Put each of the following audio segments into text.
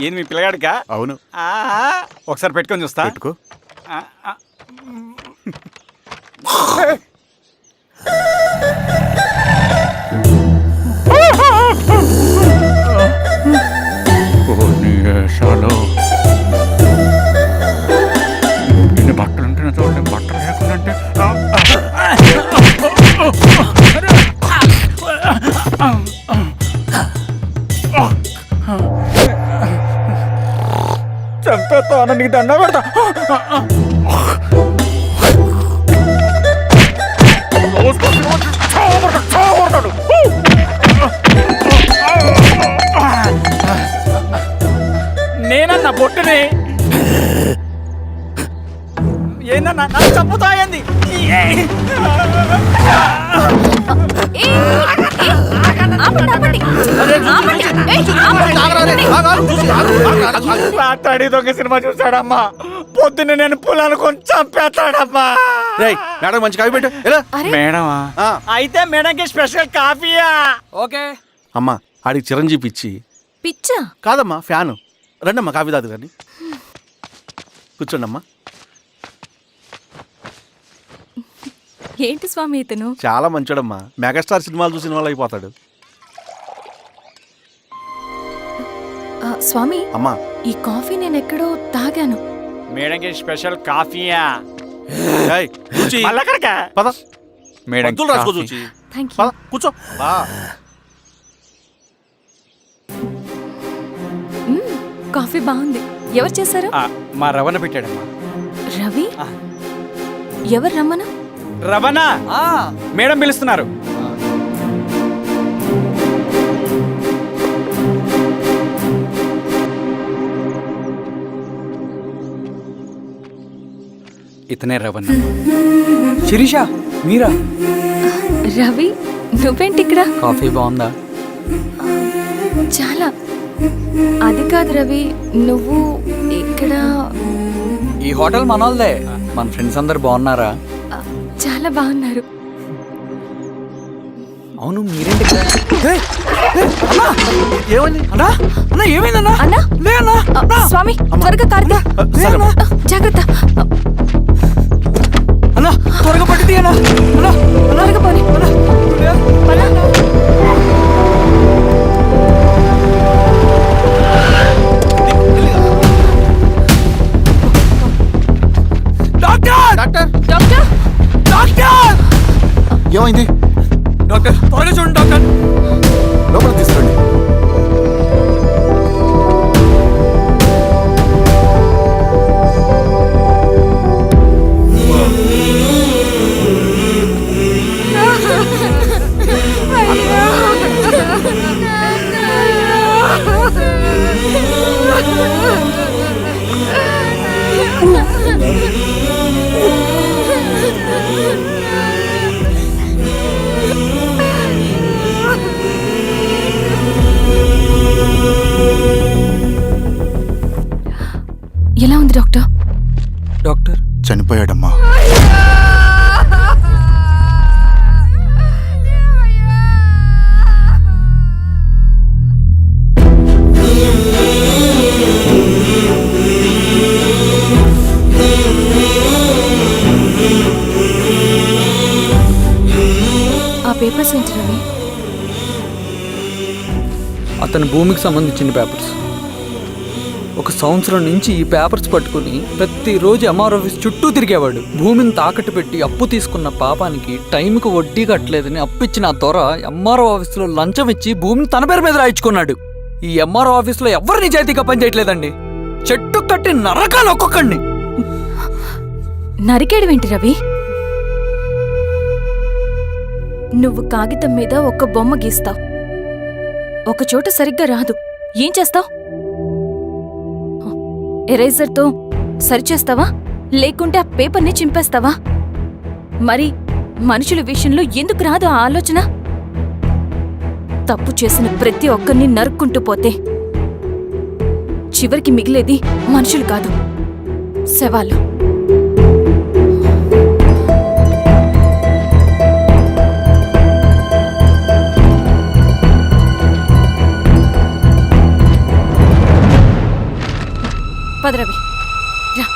ఏంది మీ పిల్లగాడికా? అవును. ఒకసారి పెట్టుకొని చూస్తా. పెట్టుకో. ఇన్ని బట్టలు ఉంటే చూడండి, బట్టలు లేకుండా చంపేస్తాను, నీకు దండ పెడతా. నేనన్నా బొట్టుని ఏందన్నా నన్ను చంపుతాయంది. రాత్రి దొంగ సినిమా చూసాడమ్మా, పొద్దున్న నేను పొలాలు కొంచెం చంపేస్తాడమ్మా. మేడం మంచి కాఫీ పెట్టు. మేడమా? అయితే మేడంకి స్పెషల్ కాఫీయా? ఓకే అమ్మా, ఆడికి చిరంజీవి పిచ్చి. పిచ్చా? కాదమ్మా, ఫ్యాను. రండమ్మా కాఫీ తాదు కానీ. కూర్చోండి అమ్మా. ఏంటి స్వామి ఇతను? చాలా మంచోడమ్మా, మెగాస్టార్ సినిమాలు చూసిన వాళ్ళు అయిపోతాడు. స్వామి అమ్మా, ఈ కాఫీ నేను ఎక్కడో తాగాను. మేడంకి స్పెషల్ కాఫీయా? మళ్ళక్కడికా పద. మేడం రాసుకో చూచి. Thank you. పద కూర్చో. కాఫీ బాగుంది. ఎవరు చేశారు? మా రవణ పెట్టాడమ్మా. రవి? ఎవరు రమ్మను? రవణ మేడం పిలుస్తున్నారు. ఇతనే రవణ. శిరీష మీరా? రవి నువ్వేంటి ఇక్కడ? కాఫీ బాగుందా? చాలా. అది కాదు రవి, నువ్వు ఇక్కడ. ఈ హోటల్ మనోల్దే. మన ఫ్రెండ్స్ అందరు బాగున్నారా? చాలా బాగున్నారు. అవును మీరేంటి ఇక్కడ? ఏమైంది అన్నా? అన్నా ఏమైందన్నా? అన్నా? లే అన్నా. స్వామి త్వరగా కారుతా. జాగ్రత్త. అన్నా త్వరగా పట్టి తీయనా. త్వరగా పోనీ. Doctor, doctor, doctor! ఏమైంది? డాక్టర్ త్వరగా చూడండి డాక్టర్. లోపలికి తీసుకురండి. ఎలా ఉంది డాక్టర్? డాక్టర్ చనిపోయాడమ్మా. ఆ పేపర్స్ ఏంటి రవి? అతని భూమికి సంబంధించిన పేపర్స్. ఒక సంవత్సరం నుంచి ఈ పేపర్స్ పట్టుకుని ప్రతిరోజు ఎంఆర్ ఆఫీస్ చుట్టూ తిరిగేవాడు. భూమిని తాకట్టు పెట్టి అప్పు తీసుకున్న పాపానికి టైంకి వడ్డీ కట్టలేదని అప్పిచ్చిన ఆ త్వర ఎంఆర్ఓ ఆఫీస్లో లంచం ఇచ్చి భూమిని తన పేరు మీద రాయించుకున్నాడు. ఈ ఎంఆర్ఓ ఆఫీస్లో ఎవరు నిజాయితీగా పనిచేయట్లేదండి. చెట్టు కట్టి నరకాలి ఒక్కొక్కడిని. నరికేయడమేంటి రవి? నువ్వు కాగితం మీద ఒక బొమ్మ గీస్తావు, ఒక చోట సరిగ్గా రాదు, ఏం చేస్తావు? ఎరేజర్తో సరిచేస్తావా, లేకుంటే ఆ పేపర్ని చింపేస్తావా? మరి మనుషుల విషయంలో ఎందుకు రాదు ఆ ఆలోచన? తప్పు చేసిన ప్రతి ఒక్కరిని నరుక్కుంటూ పోతే చివరికి మిగిలేది మనుషులు కాదు, శవాలు. పదరవి రా.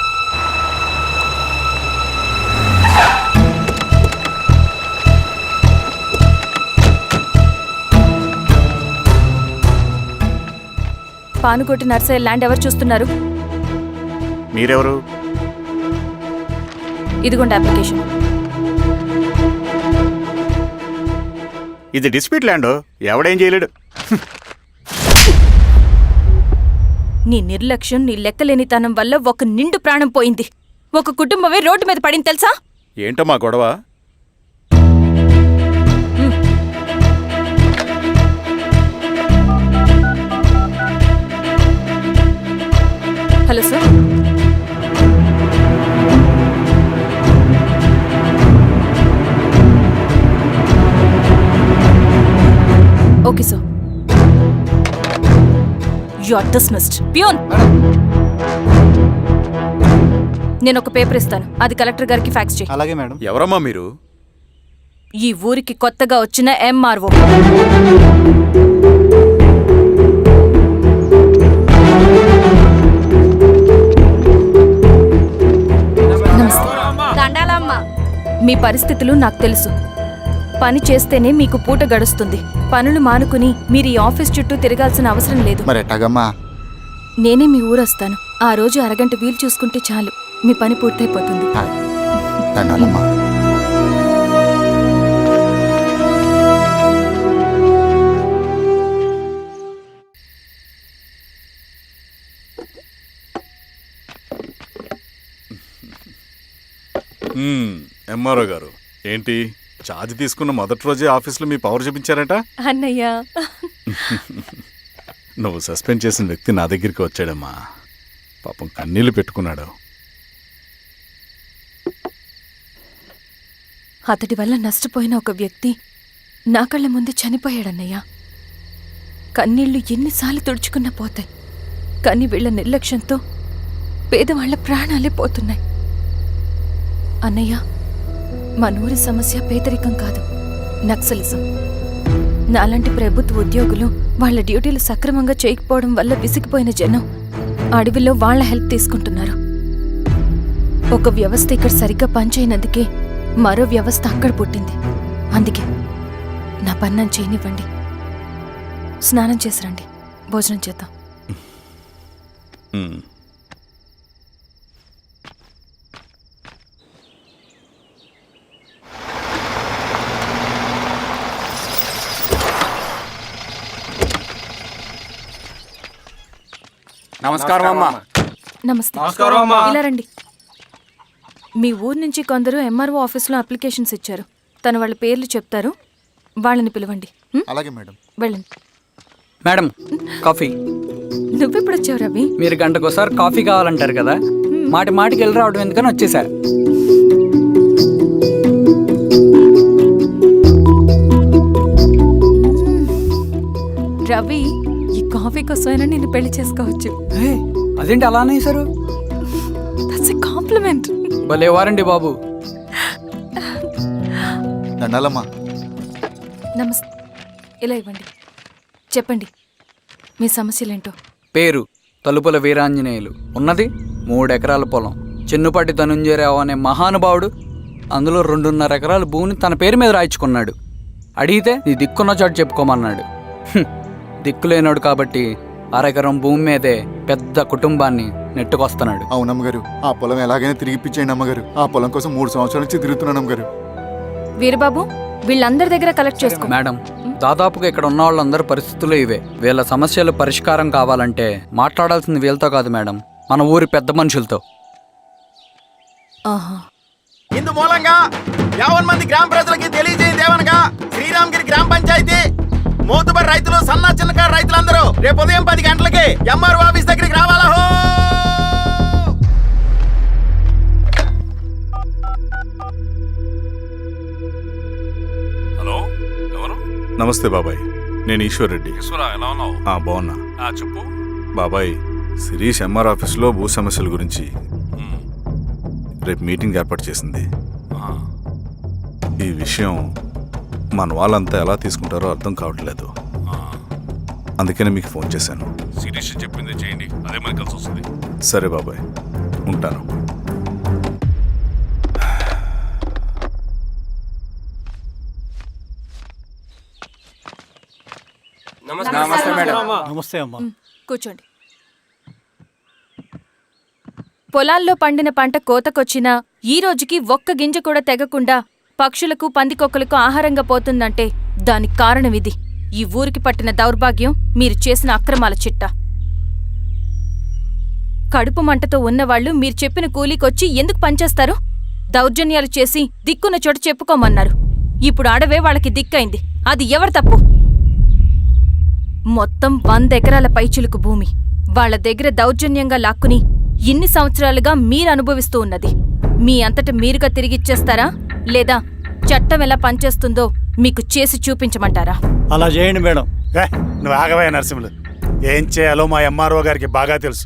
పానుకోటి నర్సయ్య ల్యాండ్ ఎవరు చూస్తున్నారు? మీరెవరు? ఇదిగోండి అప్లికేషన్. ఇది డిస్ప్యూట్ ల్యాండ్, ఎవడేం చేయలేడు. నీ నిర్లక్ష్యం, నీ లెక్కలేనితనం వల్ల ఒక నిండు ప్రాణం పోయింది. ఒక కుటుంబమే రోడ్డు మీద పడింది తెలుసా? ఏంటో మా గొడవ? Hello sir. Okay sir. You are dismissed. Peon, నేను ఒక పేపర్ ఇస్తాను, అది కలెక్టర్ గారికి ఫ్యాక్స్ చేయి. అలాగే మేడం. ఎవరమ్మా మీరు? ఈ ఊరికి కొత్తగా వచ్చిన ఎంఆర్ఓ. మీ పరిస్థితులు నాకు తెలుసు. పని చేస్తేనే మీకు పూట గడుస్తుంది. పనులు మానుకుని మీరు ఈ ఆఫీస్ చుట్టూ తిరగాల్సిన అవసరం లేదు. మరి ఎట్టాగమ్మా? నేనే మీ ఊరొస్తాను. ఆ రోజు అరగంట వీలు చూసుకుంటే చాలు, మీ పని పూర్తయిపోతుంది. దండాలమ్మా. ఎంఆర్ఓ గారు, ఏంటి ఛార్జ్ తీసుకున్న మొదటి రోజే ఆఫీస్లో మీ పవర్ చూపించారట? అన్నయ్య, నువ్వు సస్పెండ్ చేసిన వ్యక్తి నా దగ్గరికి వచ్చాడమ్మా. పాపం కన్నీళ్లు పెట్టుకున్నాడు. అతడి వల్ల నష్టపోయిన ఒక వ్యక్తి నా కళ్ళ ముందు చనిపోయాడన్నయ్య. కన్నీళ్లు ఎన్నిసార్లు తుడుచుకున్నా పోతాయి, కానీ వీళ్ళ నిర్లక్ష్యంతో పేదవాళ్ల ప్రాణాలే పోతున్నాయి. అన్నయ్య, మా నూరి సమస్య పేదరికం కాదు, నక్సలిజం. నాలాంటి ప్రభుత్వ ఉద్యోగులు వాళ్ళ డ్యూటీలు సక్రమంగా చేయకపోవడం వల్ల విసిగిపోయిన జనం అడవిలో వాళ్ల హెల్ప్ తీసుకుంటున్నారు. ఒక వ్యవస్థ ఇక్కడ సరిగ్గా పనిచేయనందుకే మరో వ్యవస్థ అక్కడ పుట్టింది. అందుకే నా పన్నం చేయనివ్వండి. స్నానం చేసిరండి, భోజనం చేద్దాం. నమస్కారం అమ్మా. నమస్తే. ఇలా రండి. మీ ఊరు నుంచి కొందరు ఎంఆర్ఓ ఆఫీస్లో అప్లికేషన్స్ ఇచ్చారు. తను వాళ్ళ పేర్లు చెప్తారు, వాళ్ళని పిలవండి. అలాగే మేడం. వెళ్ళండి. Madam, coffee. నువ్వెప్పుడు వచ్చావు రవి? మీరు గంటకోసారి కాఫీ కావాలంటారు కదా, మాటి మాటికి వెళ్ళి రావడం ఎందుకని వచ్చేసా. రవి, ఈ కాఫీ కోసమైనా నేను పెళ్లి చేసుకోవచ్చు. అదేంటి అలా అనేసారు? That's a compliment. భలే వారండి బాబు. దండాలమ్మా. నమస్తే. ఇలా ఇవ్వండి. చెప్పండి మీ సమస్యలేంటో. పేరు తలుపుల వీరాంజనేయులు. ఉన్నది 3 ఎకరాల పొలం. చెన్నుపాటి ధనుంజయరావు అనే మహానుభావుడు అందులో 2.5 ఎకరాల భూమిని తన పేరు మీద రాయించుకున్నాడు. అడిగితే నీ దిక్కున్న చోటు చెప్పుకోమన్నాడు. దిక్కులేనాడు కాబట్టి 1/2 ఎకరం భూమి మీదే పెద్ద కుటుంబాన్ని నెట్టుకొస్తున్నాడు. అవునమ్మగారు, ఆ పొలం ఎలాగైనా తిరిగి ఇప్పించేయండి అమ్మగారు. ఆ పొలం కోసం 3 సంవత్సరాల నుంచి తిరుగుతున్నాను అమ్మగారు. వీరబాబు, వీళ్ళందరి దగ్గర కలెక్ట్ చేసుకో. మేడం, దాదాపుగా ఇక్కడ ఉన్న వాళ్ళందరి పరిస్థితులు ఇవే. వీళ్ళ సమస్యలు పరిష్కారం కావాలంటే మాట్లాడాల్సింది వీళ్ళతో కాదు మేడం, మన ఊరి పెద్ద మనుషులతో. ఇందు మూలంగా 50 మంది గ్రామ ప్రజలకి తెలియజేయదేవనగా శ్రీరామగిరి గ్రామ పంచాయతీ మోతుబడి రైతులు, సన్న చిన్నకారు రైతులందరూ రేపు ఉదయం 10 గంటలకి ఎంఆర్ఓ ఆఫీస్ దగ్గరికి రావాలా. హలో, ఎవరు? నమస్తే బాబాయ్, నేను ఈశ్వర్ రెడ్డి. ఎలా ఉన్నావు? బాగున్నా. చెప్పు. బాబాయ్, శిరీష్ ఎంఆర్ ఆఫీస్లో భూ సమస్యల గురించి రేపు మీటింగ్ ఏర్పాటు చేసింది. ఈ విషయం మన వాళ్ళంతా ఎలా తీసుకుంటారో అర్థం కావట్లేదు. అందుకనే మీకు ఫోన్ చేశాను. శిరీష్ చెప్పింది చేయండి, అదే మనకు కలిసి వస్తుంది. సరే బాబాయ్, ఉంటాను. నమస్తే అమ్మా. కూర్చోండి. పొలాల్లో పండిన పంట కోతకొచ్చినా ఈ రోజుకి ఒక్క గింజ కూడా తెగకుండా పక్షులకు పందికొక్కలకు ఆహారంగా పోతుందంటే దానికి కారణం ఇది. ఈ ఊరికి పట్టిన దౌర్భాగ్యం మీరు చేసిన అక్రమాల చిట్టా. కడుపు మంటతో ఉన్నవాళ్లు మీరు చెప్పిన కూలీకొచ్చి ఎందుకు పనిచేస్తారు? దౌర్జన్యాలు చేసి దిక్కున్న చోట చెప్పుకోమన్నారు. ఇప్పుడు అడవే వాళ్ళకి దిక్కైంది. అది ఎవరి తప్పు? మొత్తం 100 ఎకరాల పైచిలుకు భూమి వాళ్ల దగ్గర దౌర్జన్యంగా లాక్కుని ఇన్ని సంవత్సరాలుగా మీరు అనుభవిస్తూ ఉన్నది. మీ అంతట మీరుగా తిరిగిచ్చేస్తారా, లేదా చట్టం ఎలా పనిచేస్తుందో మీకు చేసి చూపించమంటారా? అలా చేయండి మేడం. నువ్వు ఆగవయ్య నరసింహులు. ఏం చేయాలో మా ఎంఆర్ఓ గారికి బాగా తెలుసు.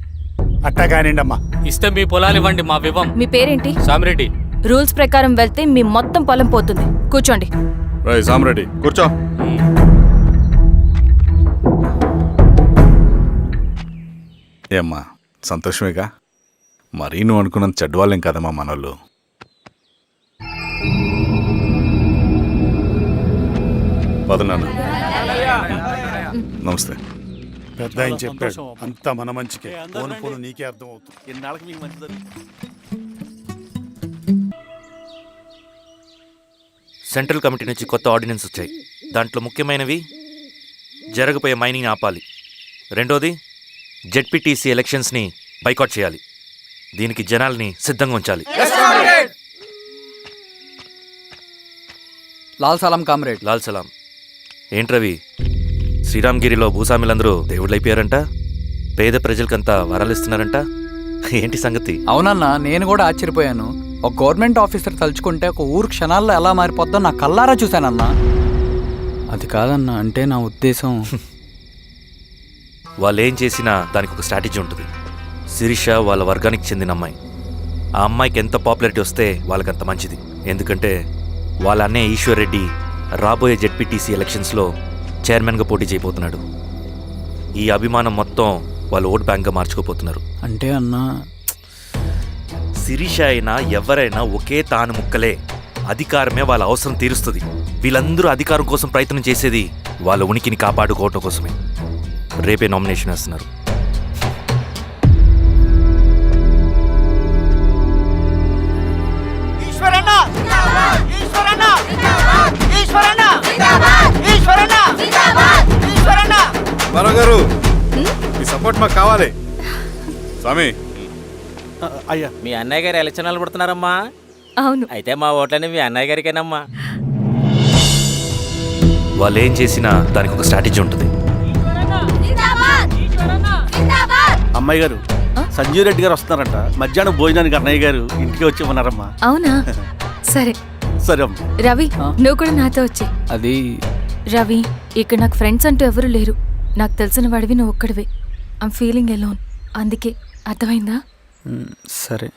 అట్టా కానివ్వండి అమ్మా. ఇస్తే మీ పొలాలు ఇవ్వండి, మా వివం. మీ పేరేంటి? సామిరెడ్డి. రూల్స్ ప్రకారం వెళ్తే మీ మొత్తం పొలం పోతుంది. కూర్చోండి. సామిరెడ్డి కూర్చో. ఏమ్మా సంతోషమేగా? మరీ నువ్వు అనుకున్నంత చెడ్డవాళ్ళేం కదమ్మా మనోళ్ళు. పదనాన్న. నమస్తే. పెద్ద ఆయన చెప్పాడు, అంతా మన మంచికే. పోను పోను నీకే అర్థం అవుతుంది. ఎన్నాళ్ళకి మీకు మంచి జరుగుతుంది. సెంట్రల్ కమిటీ నుంచి కొత్త ఆర్డినెన్స్ వచ్చాయి. దాంట్లో ముఖ్యమైనవి జరగబోయే మైనింగ్ ఆపాలి, రెండోది జెడ్పీటీసీ ఎలక్షన్స్ని బైకాట్ చేయాలి, దీనికి జనాల్ని సిద్ధంగా ఉంచాలి. లాల్ సలాం కామ్రేడ్. లాల్ సలాం. ఏంట్రవి, శ్రీరామ్గిరిలో భూస్వాములందరూ దేవుళ్ళైపోయారంట, పేద ప్రజలకంతా వరాలు ఇస్తున్నారంట, ఏంటి సంగతి? అవునన్నా, నేను కూడా ఆశ్చర్యపోయాను. ఒక గవర్నమెంట్ ఆఫీసర్ తలుచుకుంటే ఒక ఊరు క్షణాల్లో ఎలా మారిపోద్దో నా కల్లారా చూశానన్నా. అది కాదన్నా, అంటే నా ఉద్దేశం వాళ్ళు ఏం చేసినా దానికి ఒక స్ట్రాటజీ ఉంటుంది. శిరీష వాళ్ళ వర్గానికి చెందిన అమ్మాయి. ఆ అమ్మాయికి ఎంత పాపులారిటీ వస్తే వాళ్ళకంత మంచిది. ఎందుకంటే వాళ్ళ అన్నయ్య ఈశ్వర్ రెడ్డి రాబోయే జెడ్పీటీసీ ఎలక్షన్స్లో చైర్మన్గా పోటీ చేయబోతున్నాడు. ఈ అభిమానం మొత్తం వాళ్ళు ఓట్ బ్యాంక్గా మార్చుకోపోతున్నారు. అంటే అన్నా, శిరీష అయినా ఎవరైనా ఒకే తాను ముక్కలే. అధికారమే వాళ్ళ అవసరం తీరుస్తుంది. వీళ్ళందరూ అధికారం కోసం ప్రయత్నం చేసేది వాళ్ళ ఉనికిని కాపాడుకోవటం కోసమే. రేపే నామినేషన్ వేస్తున్నారు. గారు మీ సపోర్ట్ మాకు కావాలి. స్వామి, అయ్యా, మీ అన్నయ్య గారు ఎలక్షన్లు పడుతున్నారమ్మా. అవును. అయితే మా ఓట్లని మీ అన్నయ్య గారికేనమ్మా. వాళ్ళు ఏం చేసినా దానికి ఒక స్ట్రాటజీ ఉంటుంది. అమ్మాయి గారు, సంజీవ్ రెడ్డి గారు వస్తున్నారంట. మధ్యాహ్నం భోజనానికి అన్నయ్య గారు ఇంటికి వచ్చి ఉన్నారమ్మా. అవునా? సరే సరే అమ్మా. రవి, నువ్వు కూడా నాతో వచ్చి. అది రవి, ఇక్కడ నాకు ఫ్రెండ్స్ అంటూ ఎవరూ లేరు. నాకు తెలిసిన వాడివి నువ్వు ఒక్కడివే. I'm feeling alone. అందుకే, అర్థమైందా? సరే.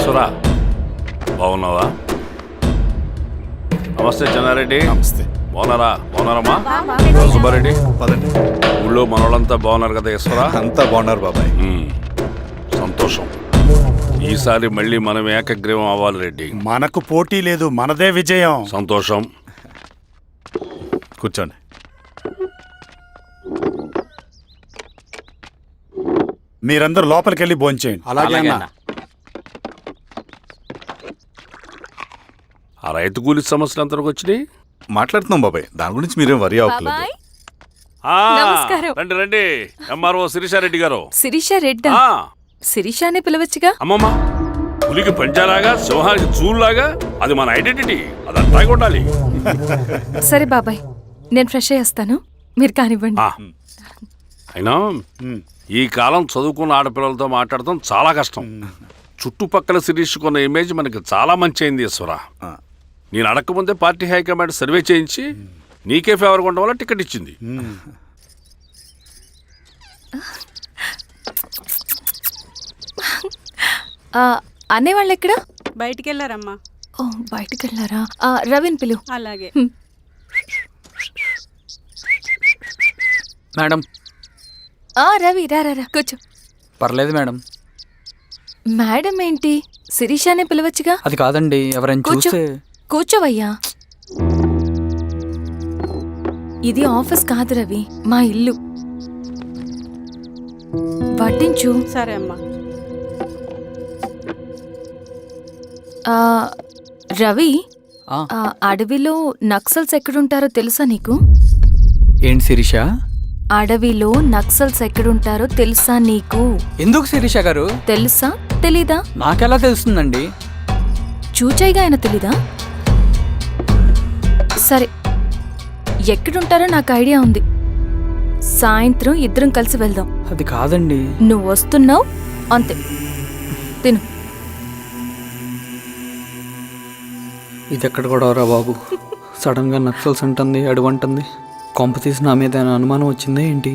సురా, బాగున్నావా? నమస్తే చెన్నారెడ్డి. నమస్తే. బాగున్నారమ్మా? సుబ్బారెడ్డి, పదండి. ఊళ్ళో మనోళ్ళంతా బాగున్నారు కదా ఈశ్వరా? అంతా బాగున్నారు బాబాయ్. సంతోషం. ఈసారి మళ్ళీ మనం ఏకగ్రీవం అవ్వాలి రెడ్డి. మనకు పోటీ లేదు, మనదే విజయం. సంతోషం. కూర్చోండి. మీరందరూ లోపలికి వెళ్ళి భోంచేయండి. అలాగే అన్న. ఆ రైతు కూలి సమస్యలు ఎంతవరకు వచ్చినాయి? మాట్లాడుతున్నాం బాబాయ్, దాని గురించి మీరేం వరి అవ్వట్లేదు. బాబాయ్, ఆ, నమస్కారం. రండి రండి. ఎంఆర్ఓ శిరీషారెడ్డి గారు. శిరీష రెడ్డా? ఆ, శిరీష అనే పిలవచ్చుగా. అమ్మమ్మ, పులికి పంచాలాగా సింహానికి చూలాగా అది మన ఐడెంటిటీ. అది అట్టాగే ఉండాలి. సరే బాబాయ్, నేను ఫ్రెష్ అయ్యేస్తాను, మీరు కానివ్వండి. ఆ, అయినా ఈ కాలం చదువుకున్న ఆడపిల్లలతో మాట్లాడటం చాలా కష్టం. చుట్టుపక్కల శిరీషుకున్న ఇమేజ్ మనకి చాలా మంచి అయింది ఈశ్వరా. నేను అడగకముందే పార్టీ హైకమాండ్ సర్వే చేయించి నీకే ఫేవర్గా ఉండడం వల్ల టికెట్ ఇచ్చింది. అన్నయ్య వాళ్ళు ఎక్కడా? బయటికి వెళ్ళారమ్మా. ఓ బయటికి వెళ్ళారా? రవిని పిలు. అలాగే. మేడం. రవి రా రా రా, కూర్చో. పర్లేదు మేడం. మేడం ఏంటి, శిరీషానే పిలవచ్చుగా. అది కాదండి, ఎవరైనా కూర్చో. చూస్తే. కూర్చోవయ్యా. ఇది ఆఫీస్ కాదు రవి, మా ఇల్లు. వడ్డించు. సరే అమ్మా. రవి, ఆ, అడవిలో నక్సల్స్ ఎక్కడుంటారో తెలుసా నీకు? ఏంటి శిరీష? అడవిలో నక్సల్స్ ఎక్కడుంటారో తెలుసా నీకు? ఎందుకు శిరీష గారు? తెలుసా తెలీదా? నాకెలా తెలుస్తుందండి? చూచాయిగా ఆయన తెలీదా? సరే, ఎక్కడుంటారో నాకు ఐడియా ఉంది. సాయంత్రం ఇద్దరం కలిసి వెళ్దాం. అది కాదండి. నువ్వు వస్తున్నావు అంతే, తిను. ఇది ఎక్కడ కూడా రా బాబు. సడన్గా నక్సల్స్ అంటుంది, అడువంటుంది. కొంప తీసి నా మీద ఏమైనా అనుమానం వచ్చిందా ఏంటి?